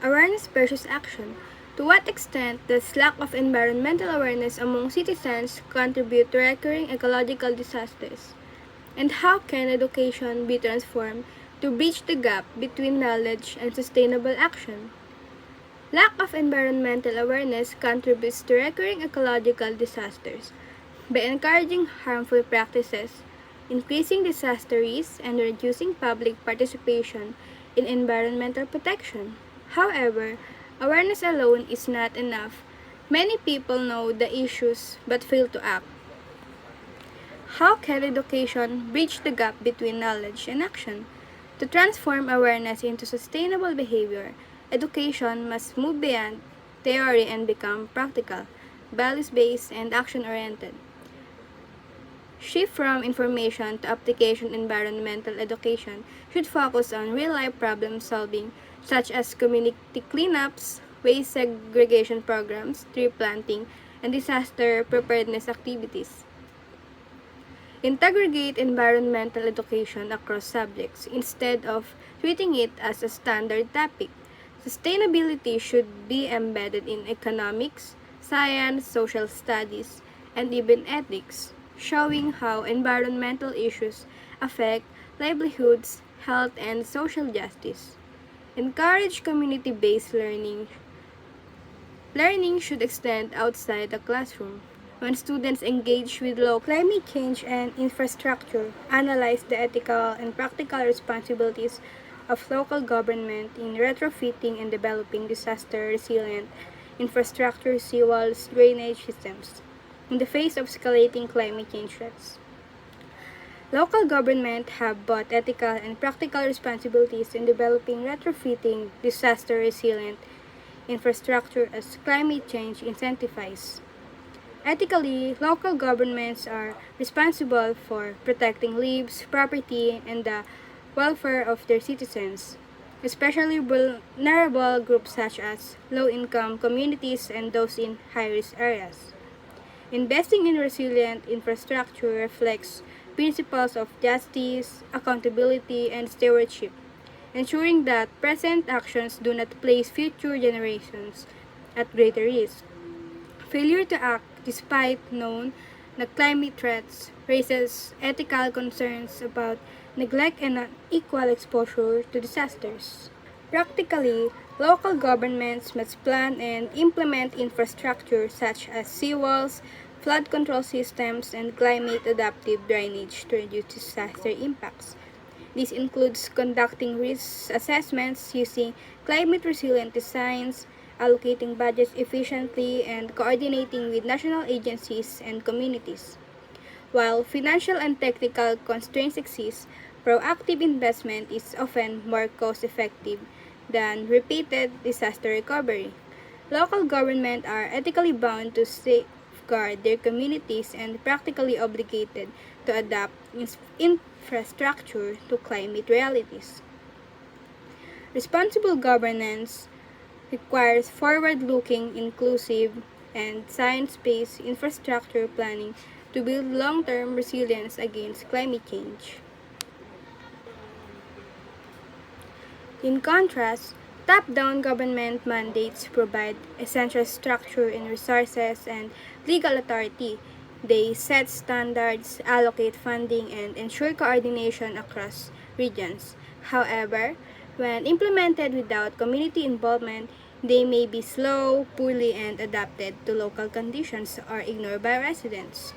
Awareness versus action. To what extent does lack of environmental awareness among citizens contribute to recurring ecological disasters? And how can education be transformed to bridge the gap between knowledge and sustainable action? Lack of environmental awareness contributes to recurring ecological disasters by encouraging harmful practices, increasing disaster risks, and reducing public participation in environmental protection. However, awareness alone is not enough. Many people know the issues but fail to act. How can education bridge the gap between knowledge and action? To transform awareness into sustainable behavior, education must move beyond theory and become practical, values-based, and action-oriented. Shift from information to application. Environmental education should focus on real-life problem solving such as community cleanups, waste segregation programs, tree planting, and disaster preparedness activities. Integrate environmental education across subjects instead of treating it as a standard topic. Sustainability should be embedded in economics, science, social studies, and even ethics, showing how environmental issues affect livelihoods, health, and social justice. Encourage community-based learning. Learning should extend outside the classroom. When students engage with low climate change and infrastructure, analyze the ethical and practical responsibilities of local government in retrofitting and developing disaster-resilient infrastructure, seawalls, drainage systems in the face of escalating climate change threats. Local government have both ethical and practical responsibilities in developing retrofitting disaster-resilient infrastructure as climate change intensifies. Ethically, local governments are responsible for protecting lives, property, and the welfare of their citizens, especially vulnerable groups such as low-income communities and those in high-risk areas. Investing in resilient infrastructure reflects principles of justice, accountability, and stewardship, ensuring that present actions do not place future generations at greater risk. Failure to act despite known the climate threats raises ethical concerns about neglect and unequal exposure to disasters. Practically, local governments must plan and implement infrastructure such as seawalls, flood control systems, and climate-adaptive drainage to reduce disaster impacts. This includes conducting risk assessments using climate-resilient designs, allocating budgets efficiently, and coordinating with national agencies and communities. While financial and technical constraints exist, proactive investment is often more cost-effective than repeated disaster recovery. Local governments are ethically bound to safeguard their communities and practically obligated to adapt infrastructure to climate realities. Responsible governance requires forward-looking, inclusive, and science-based infrastructure planning to build long-term resilience against climate change. In contrast, top-down government mandates provide essential structure in resources and legal authority. They set standards, allocate funding, and ensure coordination across regions. However, when implemented without community involvement, they may be slow, poorly, and adapted to local conditions or ignored by residents.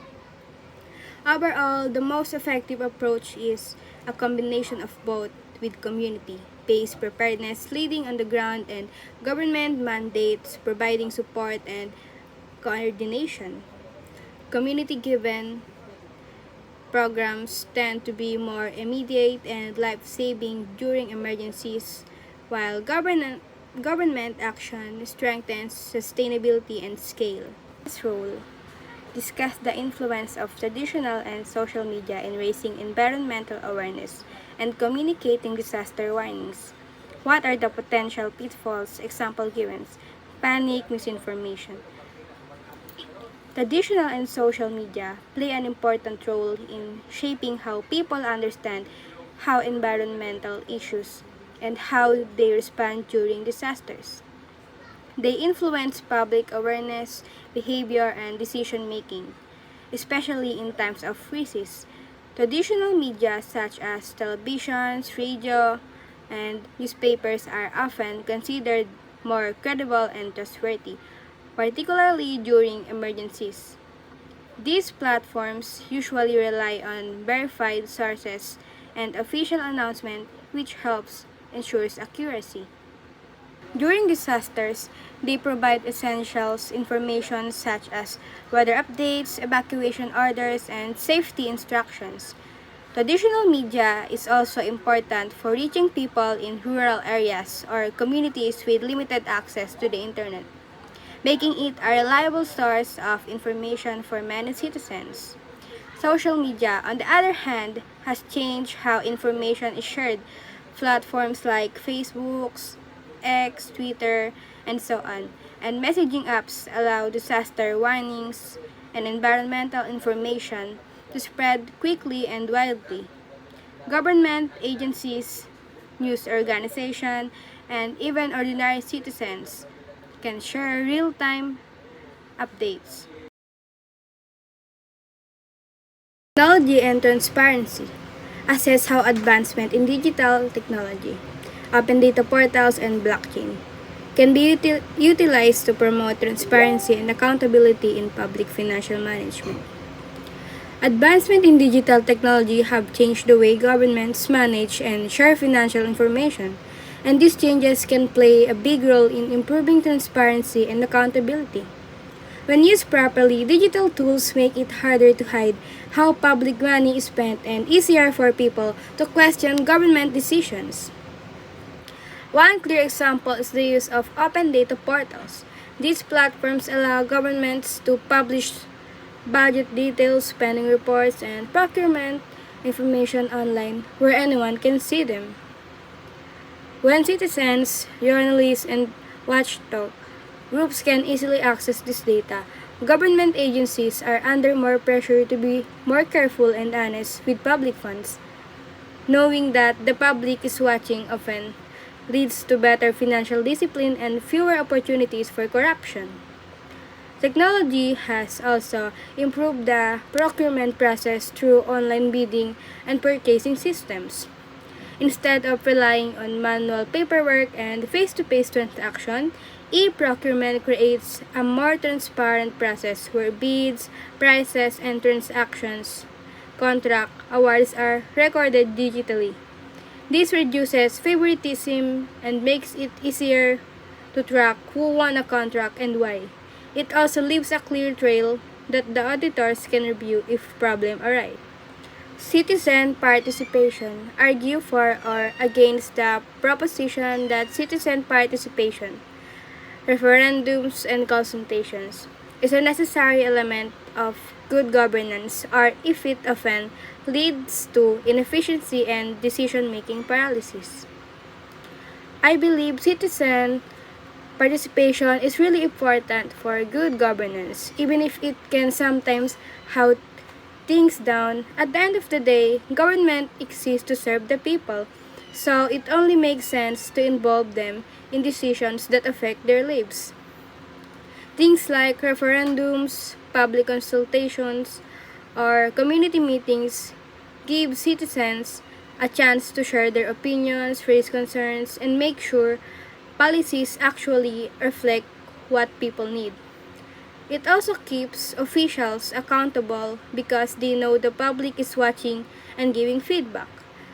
Overall, the most effective approach is a combination of both, with community-based preparedness leading on the ground and government mandates providing support and coordination. Community-given programs tend to be more immediate and life-saving during emergencies, while government action strengthens sustainability and scale. This role discuss the influence of traditional and social media in raising environmental awareness and communicating disaster warnings. What are the potential pitfalls? Example given: panic, misinformation. Traditional and social media play an important role in shaping how people understand how environmental issues and how they respond during disasters. They influence public awareness, behavior, and decision making, especially in times of crisis. Traditional media such as televisions, radio, and newspapers are often considered more credible and trustworthy, particularly during emergencies. These platforms usually rely on verified sources and official announcement, which helps ensures accuracy. During disasters, they provide essentials information such as weather updates, evacuation orders, and safety instructions. Traditional media is also important for reaching people in rural areas or communities with limited access to the internet, making it a reliable source of information for many citizens. Social media, on the other hand, has changed how information is shared. Platforms like Facebook, X, Twitter, and so on, and messaging apps allow disaster warnings and environmental information to spread quickly and widely. Government agencies, news organizations, and even ordinary citizens can share real-time updates. Technology and transparency. Assess how advancement in digital technology, open data portals, and blockchain can be utilized to promote transparency and accountability in public financial management. Advancement in digital technology have changed the way governments manage and share financial information, and these changes can play a big role in improving transparency and accountability. When used properly, digital tools make it harder to hide how public money is spent and easier for people to question government decisions. One clear example is the use of open data portals. These platforms allow governments to publish budget details, spending reports, and procurement information online where anyone can see them. When citizens, journalists, and watchdog groups can easily access this data, government agencies are under more pressure to be more careful and honest with public funds. Knowing that the public is watching often leads to better financial discipline and fewer opportunities for corruption. Technology has also improved the procurement process through online bidding and purchasing systems. Instead of relying on manual paperwork and face-to-face transaction, e-procurement creates a more transparent process where bids, prices, and transactions contract awards are recorded digitally. This reduces favoritism and makes it easier to track who won a contract and why. It also leaves a clear trail that the auditors can review if problems arise. Citizen participation. Argue for or against the proposition that citizen participation, referendums, and consultations is a necessary element of good governance, or if it often leads to inefficiency and decision-making paralysis. I believe citizen participation is really important for good governance, even if it can sometimes how things down. At the end of the day, government exists to serve the people, so it only makes sense to involve them in decisions that affect their lives. Things like referendums, public consultations, or community meetings give citizens a chance to share their opinions, raise concerns, and make sure policies actually reflect what people need. It also keeps officials accountable because they know the public is watching and giving feedback.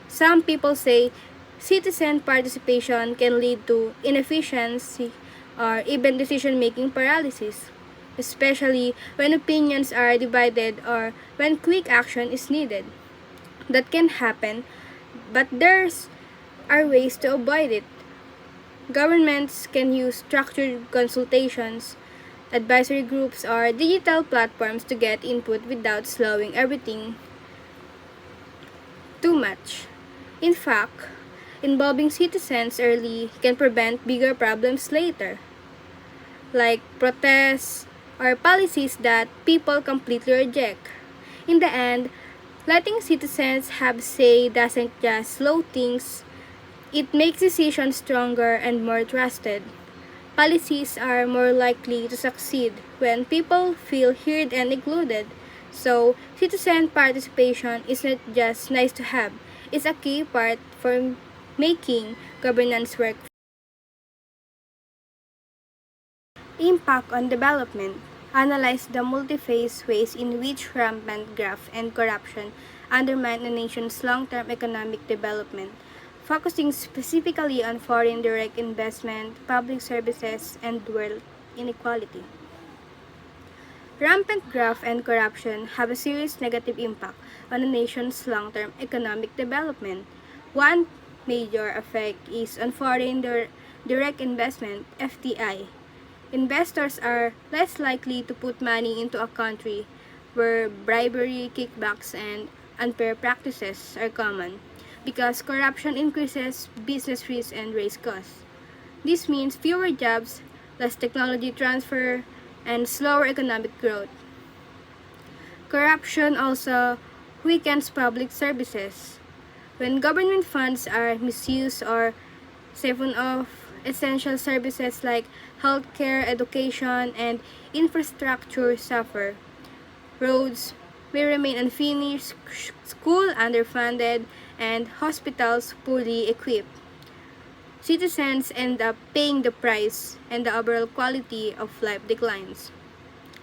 Some people say citizen participation can lead to inefficiency or even decision-making paralysis, especially when opinions are divided or when quick action is needed. That can happen, but there's are ways to avoid it. Governments can use structured consultations, advisory groups, or digital platforms to get input without slowing everything too much. In fact, involving citizens early can prevent bigger problems later, like protests or policies that people completely reject. In the end, letting citizens have say doesn't just slow things, It makes decisions stronger and more trusted. Policies are more likely to succeed when people feel heard and included. So, citizen participation is not just nice to have, it's a key part for making governance work. Impact on development. Analyze the multi-phase ways in which rampant graft and corruption undermine a nation's long-term economic development, focusing specifically on foreign direct investment, public services, and wealth inequality. Rampant graft and corruption have a serious negative impact on a nation's long-term economic development. One major effect is on foreign direct investment (FDI). Investors are less likely to put money into a country where bribery, kickbacks, and unfair practices are common, because corruption increases business risk and raise costs. This means fewer jobs, less technology transfer, and slower economic growth. Corruption also weakens public services. When government funds are misused or siphoned off, essential services like healthcare, education, and infrastructure suffer. Roads may remain unfinished, schools underfunded, and hospitals poorly equipped. Citizens end up paying the price, and the overall quality of life declines.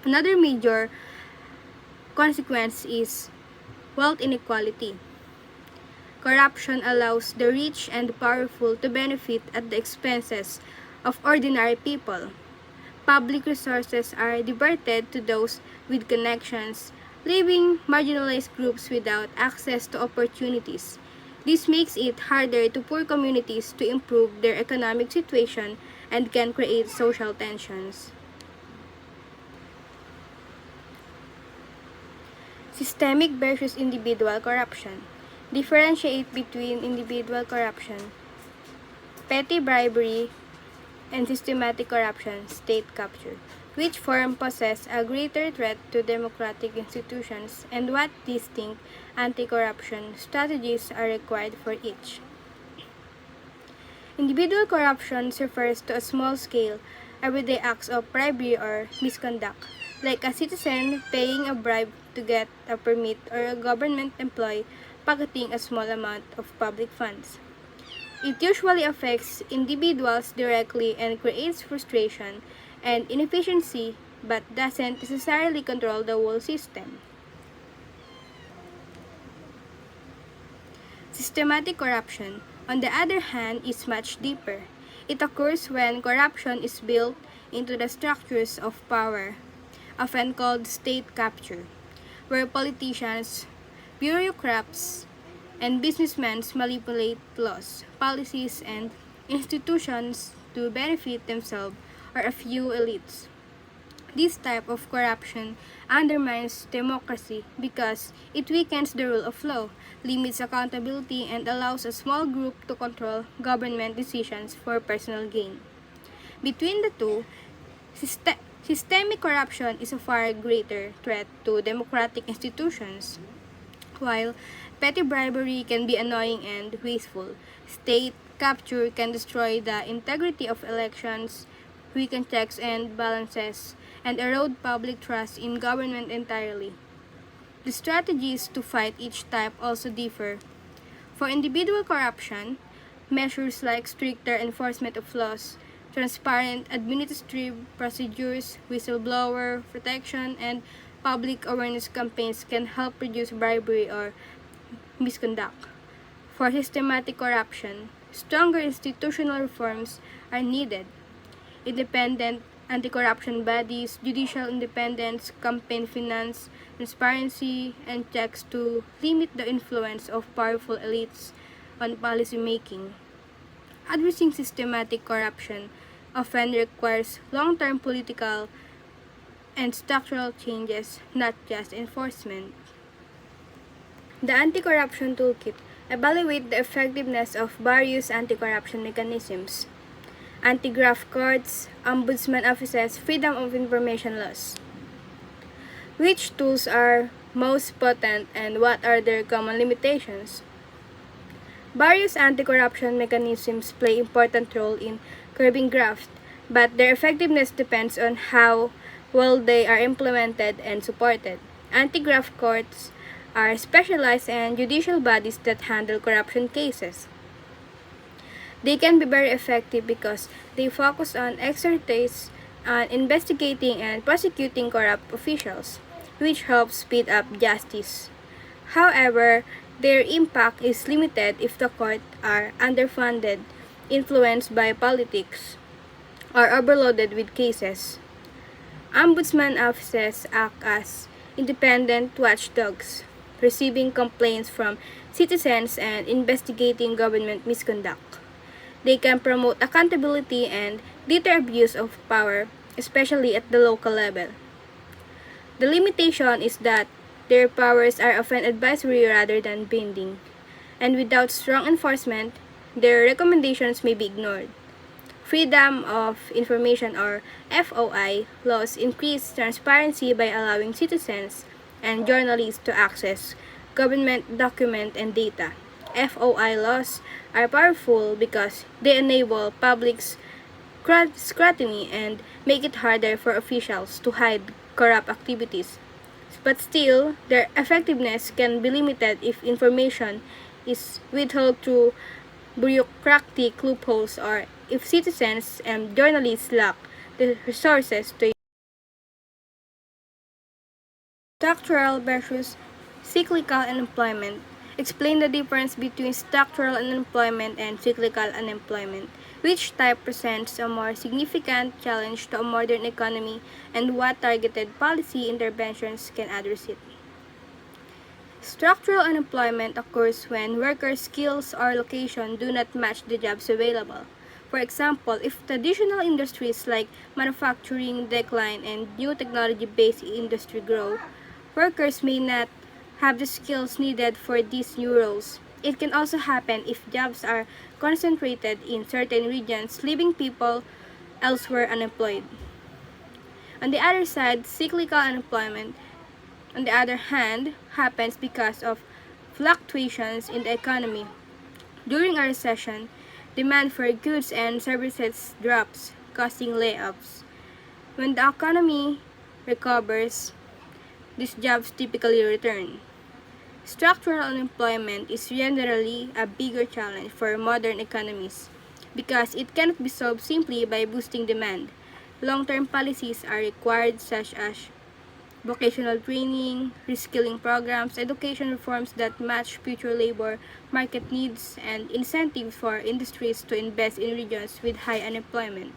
Another major consequence is wealth inequality. Corruption allows the rich and powerful to benefit at the expenses of ordinary people. Public resources are diverted to those with connections, leaving marginalized groups without access to opportunities. This makes it harder to poor communities to improve their economic situation and can create social tensions. Systemic versus individual corruption. Differentiate between individual corruption, petty bribery, and systematic corruption, state capture. Which form poses a greater threat to democratic institutions, and what distinct anti-corruption strategies are required for each? Individual corruption refers to a small-scale, everyday acts of bribery or misconduct, like a citizen paying a bribe to get a permit or a government employee pocketing a small amount of public funds. It usually affects individuals directly and creates frustration and inefficiency, but doesn't necessarily control the whole system. Systematic corruption, on the other hand, is much deeper. It occurs when corruption is built into the structures of power, often called state capture, where politicians, bureaucrats, and businessmen manipulate laws, policies, and institutions to benefit themselves or a few elites. This type of corruption undermines democracy because it weakens the rule of law, limits accountability, and allows a small group to control government decisions for personal gain. Between the two, systemic corruption is a far greater threat to democratic institutions. While petty bribery can be annoying and wasteful, state capture can destroy the integrity of elections, weaken checks and balances, and erode public trust in government entirely. The strategies to fight each type also differ. For individual corruption, measures like stricter enforcement of laws, transparent administrative procedures, whistleblower protection, and public awareness campaigns can help reduce bribery or misconduct. For systematic corruption, stronger institutional reforms are needed. Independent anti-corruption bodies, judicial independence, campaign finance, transparency, and checks to limit the influence of powerful elites on policy making. Addressing systematic corruption often requires long-term political and structural changes, not just enforcement. The Anti-Corruption Toolkit evaluates the effectiveness of various anti-corruption mechanisms: anti-graft courts, ombudsman offices, freedom of information laws. Which tools are most potent and what are their common limitations? Various anti-corruption mechanisms play important role in curbing graft, but their effectiveness depends on how well they are implemented and supported. Anti-graft courts are specialized and judicial bodies that handle corruption cases. They can be very effective because they focus on expertise on investigating and prosecuting corrupt officials, which helps speed up justice. However, their impact is limited if the court are underfunded, influenced by politics, or overloaded with cases. Ombudsman offices act as independent watchdogs, receiving complaints from citizens and investigating government misconduct. They can promote accountability and deter abuse of power, especially at the local level. The limitation is that their powers are often advisory rather than binding, and without strong enforcement, their recommendations may be ignored. Freedom of Information or FOI laws increase transparency by allowing citizens and journalists to access government documents and data. FOI laws are powerful because they enable public scrutiny and make it harder for officials to hide corrupt activities. But still, their effectiveness can be limited if information is withheld through bureaucratic loopholes or if citizens and journalists lack the resources to structural versus cyclical unemployment. Explain the difference between structural unemployment and cyclical unemployment. Which type presents a more significant challenge to a modern economy and what targeted policy interventions can address it? Structural unemployment occurs when workers' skills or location do not match the jobs available. For example, if traditional industries like manufacturing decline and new technology-based industry grow, workers may not have the skills needed for these new roles. It can also happen if jobs are concentrated in certain regions, leaving people elsewhere unemployed. On the other side, cyclical unemployment, on the other hand, happens because of fluctuations in the economy. During a recession, demand for goods and services drops, causing layoffs. When the economy recovers, these jobs typically return. Structural unemployment is generally a bigger challenge for modern economies because it cannot be solved simply by boosting demand. Long-term policies are required such as vocational training, reskilling programs, education reforms that match future labor market needs, and incentives for industries to invest in regions with high unemployment.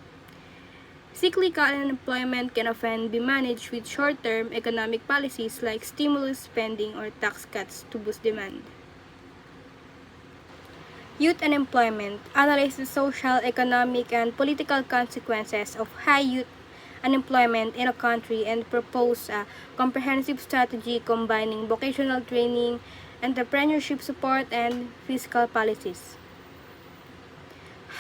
Cyclical unemployment can often be managed with short-term economic policies like stimulus spending or tax cuts to boost demand. Youth unemployment analyzes the social, economic, and political consequences of high youth unemployment in a country and propose a comprehensive strategy combining vocational training, entrepreneurship support, and fiscal policies.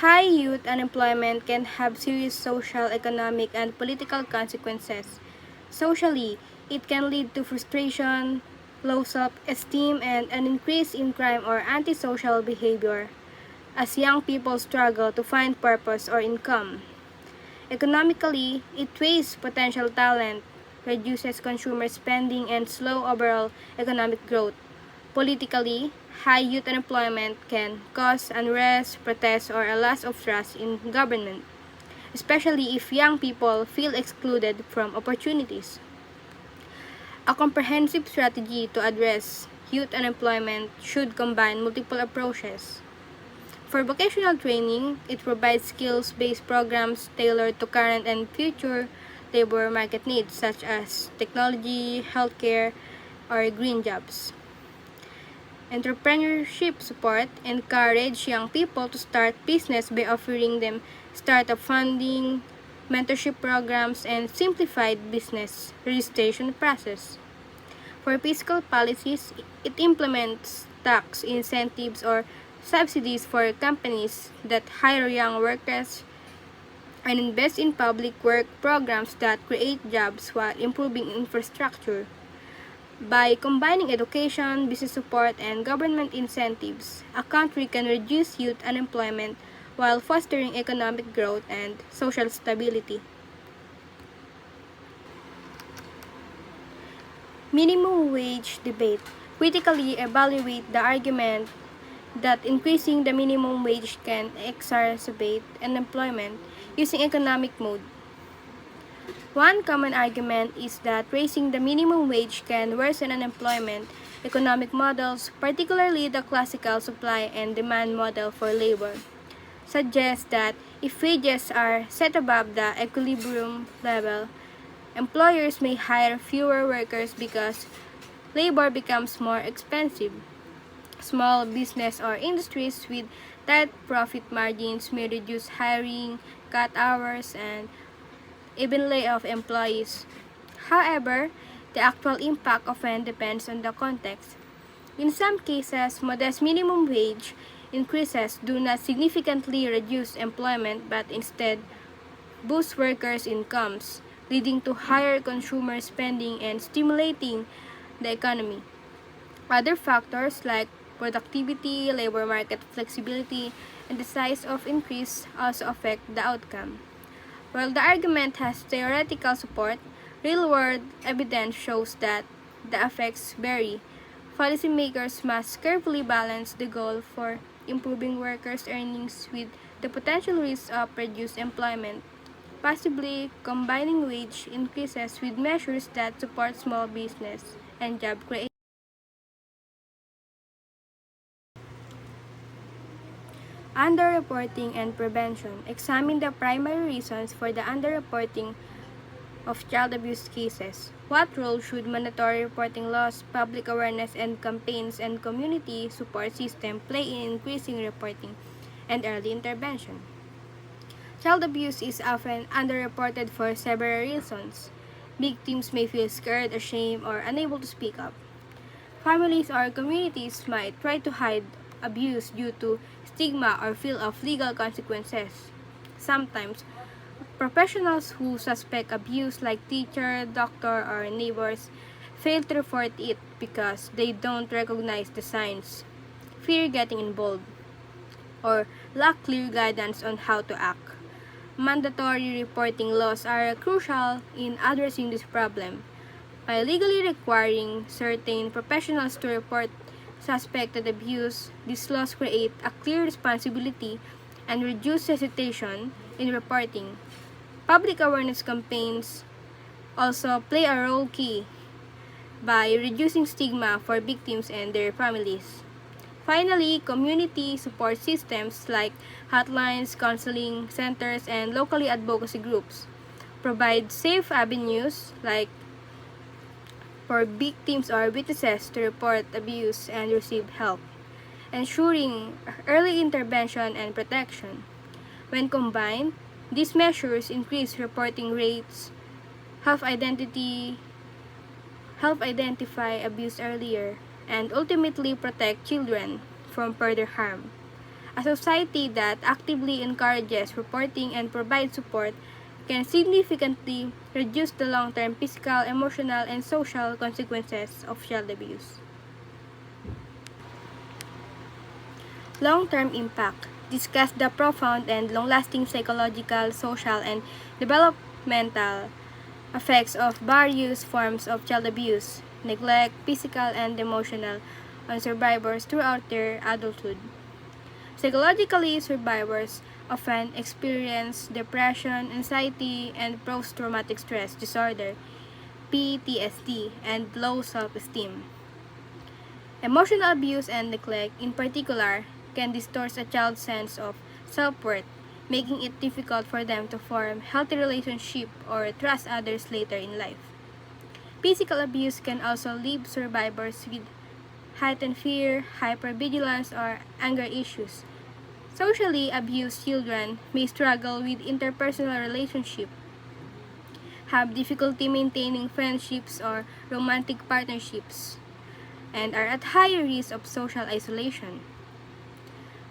High youth unemployment can have serious social, economic, and political consequences. Socially, it can lead to frustration, low self-esteem, and an increase in crime or antisocial behavior as young people struggle to find purpose or income. Economically, it wastes potential talent, reduces consumer spending, and slow overall economic growth. Politically, high youth unemployment can cause unrest, protests, or a loss of trust in government, especially if young people feel excluded from opportunities. A comprehensive strategy to address youth unemployment should combine multiple approaches. For vocational training, it provides skills-based programs tailored to current and future labor market needs such as technology, healthcare, or green jobs. Entrepreneurship support encourage young people to start business by offering them startup funding, mentorship programs, and simplified business registration process. For fiscal policies, it implements tax incentives or subsidies for companies that hire young workers and invest in public work programs that create jobs while improving infrastructure. By combining education, business support, and government incentives, a country can reduce youth unemployment while fostering economic growth and social stability. Minimum wage debate. Critically evaluate the argument that increasing the minimum wage can exacerbate unemployment using economic mode. One common argument is that raising the minimum wage can worsen unemployment. Economic models, particularly the classical supply and demand model for labor, suggest that if wages are set above the equilibrium level, employers may hire fewer workers because labor becomes more expensive. Small business or industries with tight profit margins may reduce hiring, cut hours, and even lay off employees. However, the actual impact often depends on the context. In some cases, modest minimum wage increases do not significantly reduce employment but instead boost workers' incomes, leading to higher consumer spending and stimulating the economy. Other factors like productivity, labor market flexibility, and the size of increase also affect the outcome. While the argument has theoretical support, real-world evidence shows that the effects vary. Policymakers must carefully balance the goal for improving workers' earnings with the potential risks of reduced employment, possibly combining wage increases with measures that support small business and job creation. Underreporting and prevention. Examine the primary reasons for the underreporting of child abuse cases. What role should mandatory reporting laws, public awareness and campaigns, and community support system play in increasing reporting and early intervention? Child abuse is often underreported for several reasons. Victims may feel scared, ashamed, or unable to speak up. Families or communities might try to hide abuse due to stigma or fear of legal consequences. Sometimes, professionals who suspect abuse like teacher, doctor, or neighbors fail to report it because they don't recognize the signs, fear getting involved, or lack clear guidance on how to act. Mandatory reporting laws are crucial in addressing this problem. By legally requiring certain professionals to report suspected abuse, these laws create a clear responsibility and reduce hesitation in reporting. Public awareness campaigns also play a role key by reducing stigma for victims and their families. Finally, community support systems like hotlines, counseling centers, and locally advocacy groups provide safe avenues like for victims or witnesses to report abuse and receive help, ensuring early intervention and protection. When combined, these measures increase reporting rates, help identity, help identify abuse earlier, and ultimately protect children from further harm. A society that actively encourages reporting and provides support can significantly reduce the long-term physical, emotional, and social consequences of child abuse. Long-term impact. Discuss the profound and long-lasting psychological, social, and developmental effects of various forms of child abuse, neglect, physical and emotional, on survivors throughout their adulthood. Psychologically, survivors often experience depression, anxiety, and post-traumatic stress disorder, PTSD, and low self-esteem. Emotional abuse and neglect, in particular, can distort a child's sense of self-worth, making it difficult for them to form healthy relationships or trust others later in life. Physical abuse can also leave survivors with heightened fear, hypervigilance, or anger issues. Socially abused children may struggle with interpersonal relationships, have difficulty maintaining friendships or romantic partnerships, and are at higher risk of social isolation.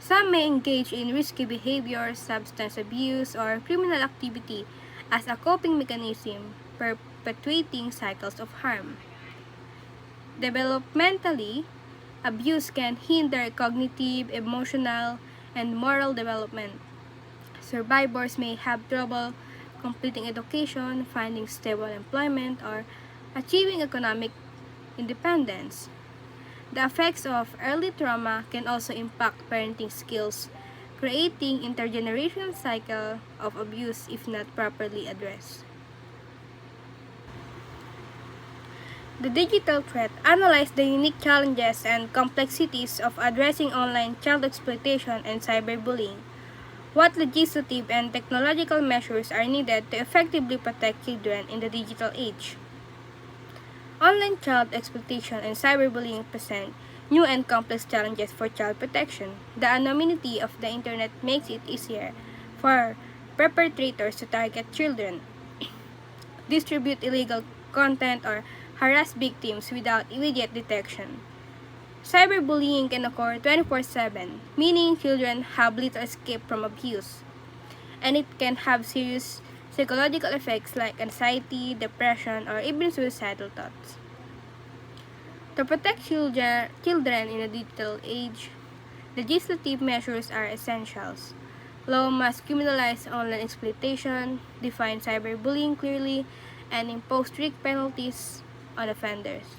Some may engage in risky behavior, substance abuse, or criminal activity as a coping mechanism, perpetuating cycles of harm. Developmentally, abuse can hinder cognitive, emotional, and moral development. Survivors may have trouble completing education, finding stable employment, or achieving economic independence. The effects of early trauma can also impact parenting skills, creating intergenerational cycle of abuse if not properly addressed. The digital threat analyzed the unique challenges and complexities of addressing online child exploitation and cyberbullying. What legislative and technological measures are needed to effectively protect children in the digital age? Online child exploitation and cyberbullying present new and complex challenges for child protection. The anonymity of the internet makes it easier for perpetrators to target children, distribute illegal content, or harass victims without immediate detection. Cyberbullying can occur 24/7, meaning children have little escape from abuse, and it can have serious psychological effects like anxiety, depression, or even suicidal thoughts. To protect children in a digital age, legislative measures are essentials. Law must criminalize online exploitation, define cyberbullying clearly, and impose strict penalties on offenders.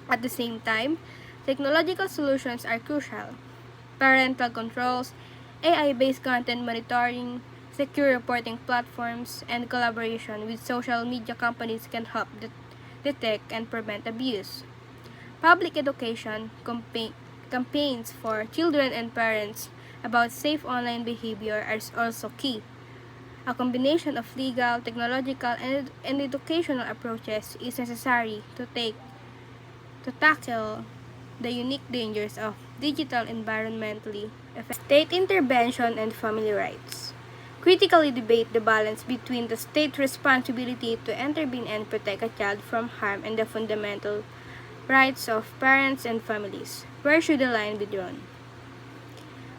At the same time, technological solutions are crucial. Parental controls, AI-based content monitoring, secure reporting platforms, and collaboration with social media companies can help detect and prevent abuse. Public education campaigns for children and parents about safe online behavior are also key. A combination of legal, technological, and educational approaches is necessary to tackle the unique dangers of digital environmentally affected. State intervention and family rights. Critically debate the balance between the state's responsibility to intervene and protect a child from harm and the fundamental rights of parents and families. Where should the line be drawn?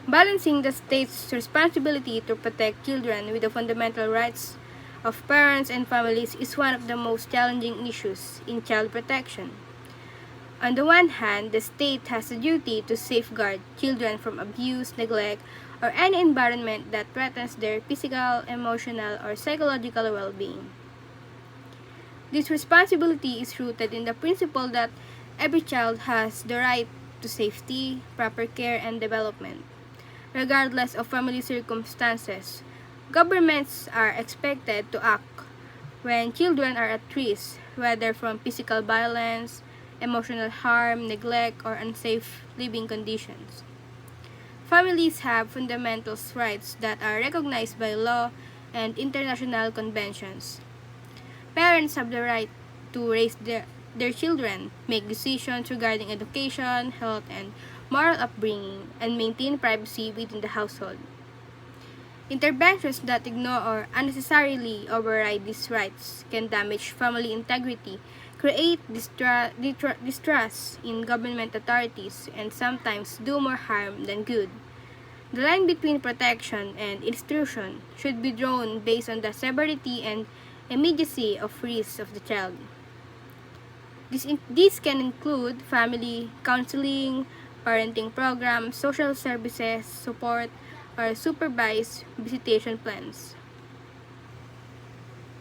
Balancing the state's responsibility to protect children with the fundamental rights of parents and families is one of the most challenging issues in child protection. On the one hand, the state has a duty to safeguard children from abuse, neglect, or any environment that threatens their physical, emotional, or psychological well-being. This responsibility is rooted in the principle that every child has the right to safety, proper care, and development. Regardless of family circumstances, governments are expected to act when children are at risk, whether from physical violence, emotional harm, neglect, or unsafe living conditions. Families have fundamental rights that are recognized by law and international conventions. Parents have the right to raise their children, make decisions regarding education, health, and moral upbringing, and maintain privacy within the household. Interventions that ignore or unnecessarily override these rights can damage family integrity, create distrust in government authorities, and sometimes do more harm than good. The line between protection and intrusion should be drawn based on the severity and immediacy of risks of the child. This can include family counseling, parenting programs, social services, support, or supervised visitation plans.